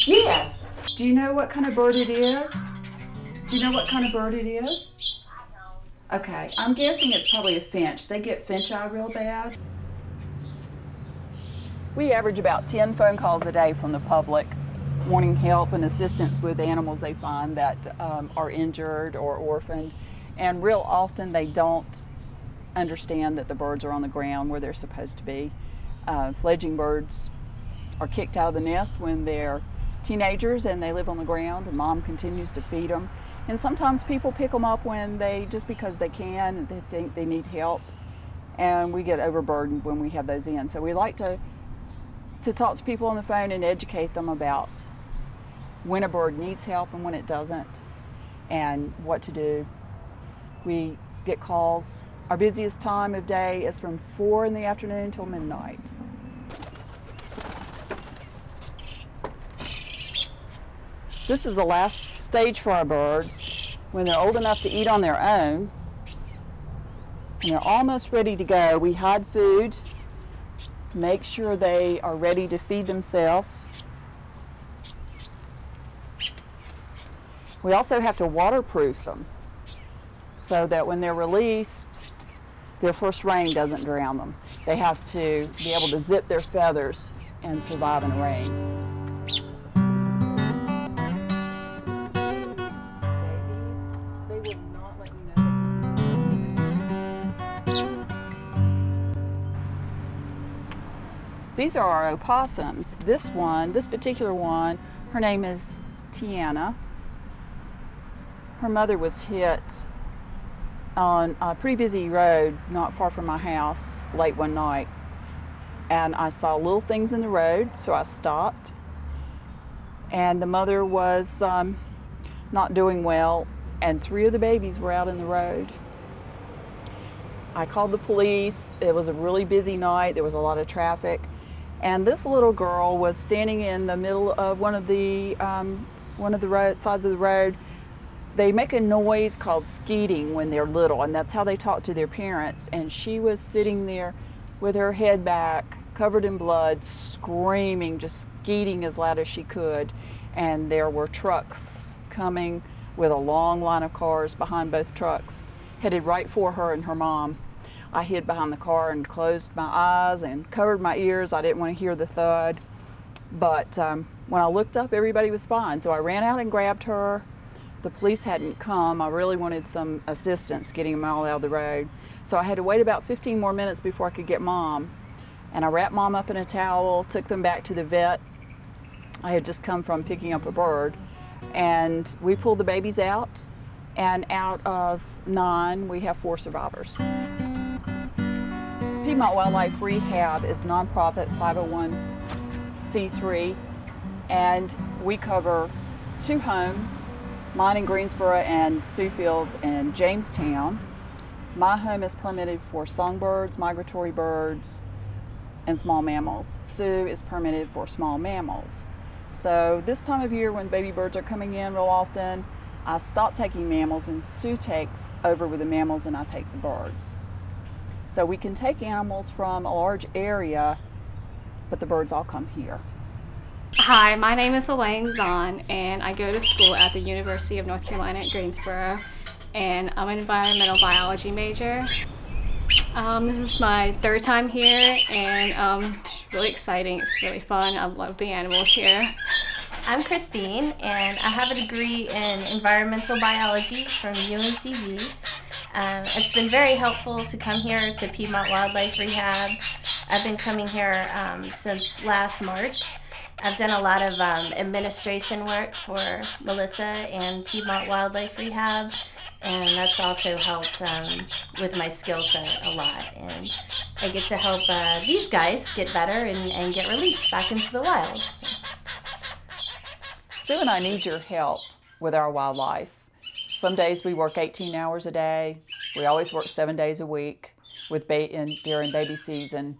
Yes. Do you know what kind of bird it is? Do you know what kind of bird it is? Okay, I'm guessing it's probably a finch. They get finch eye real bad. We average about 10 phone calls a day from the public wanting help and assistance with animals they find that are injured or orphaned. And real often they don't understand that the birds are on the ground where they're supposed to be. Fledgling birds are kicked out of the nest when they're teenagers and they live on the ground, and mom continues to feed them. And sometimes people pick them up when just because they can and they think they need help, and we get overburdened when we have those in. So we like to talk to people on the phone and educate them about when a bird needs help and when it doesn't, and what to do. We get calls. Our busiest time of day is from 4 in the afternoon till midnight. This is the last stage for our birds. When they're old enough to eat on their own, and they're almost ready to go, we hide food, make sure they are ready to feed themselves. We also have to waterproof them so that when they're released, their first rain doesn't drown them. They have to be able to zip their feathers and survive in the rain. These are our opossums. This particular one, her name is Tiana. Her mother was hit on a pretty busy road not far from my house late one night. And I saw little things in the road, so I stopped. And the mother was not doing well, and 3 of the babies were out in the road. I called the police. It was a really busy night. There was a lot of traffic. And this little girl was standing in the middle of one of the sides of the road. They make a noise called skeeting when they're little, and that's how they talk to their parents. And she was sitting there with her head back, covered in blood, screaming, just skeeting as loud as she could. And there were trucks coming with a long line of cars behind both trucks, headed right for her and her mom. I hid behind the car and closed my eyes and covered my ears. I didn't want to hear the thud. But when I looked up, everybody was fine. So I ran out and grabbed her. The police hadn't come. I really wanted some assistance getting them all out of the road. So I had to wait about 15 more minutes before I could get mom. And I wrapped mom up in a towel, took them back to the vet. I had just come from picking up a bird. And we pulled the babies out. And out of 9, we have 4 survivors. Piedmont Wildlife Rehab is a nonprofit 501c3, and we cover 2 homes, mine in Greensboro and Sioux Fields in Jamestown. My home is permitted for songbirds, migratory birds, and small mammals. Sioux is permitted for small mammals. So this time of year when baby birds are coming in real often, I stop taking mammals and Sue takes over with the mammals and I take the birds. So we can take animals from a large area, but the birds all come here. Hi, my name is Elaine Zahn, and I go to school at the University of North Carolina at Greensboro, and I'm an environmental biology major. This is my 3rd time here, and it's really exciting. It's really fun. I love the animals here. I'm Christine, and I have a degree in environmental biology from UNCV. It's been very helpful to come here to Piedmont Wildlife Rehab. I've been coming here since last March. I've done a lot of administration work for Melissa and Piedmont Wildlife Rehab, and that's also helped with my skill set a lot. And I get to help these guys get better and get released back into the wild. Sue and I need your help with our wildlife. Some days we work 18 hours a day. We always work 7 days a week during baby season.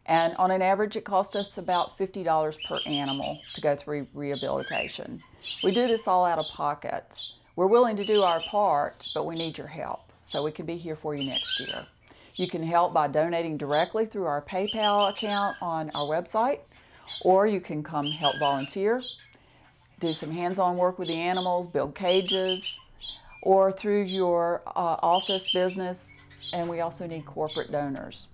And on an average, it costs us about $50 per animal to go through rehabilitation. We do this all out of pocket. We're willing to do our part, but we need your help so we can be here for you next year. You can help by donating directly through our PayPal account on our website, or you can come help volunteer. do some hands-on work with the animals, build cages, or through your office business, and we also need corporate donors.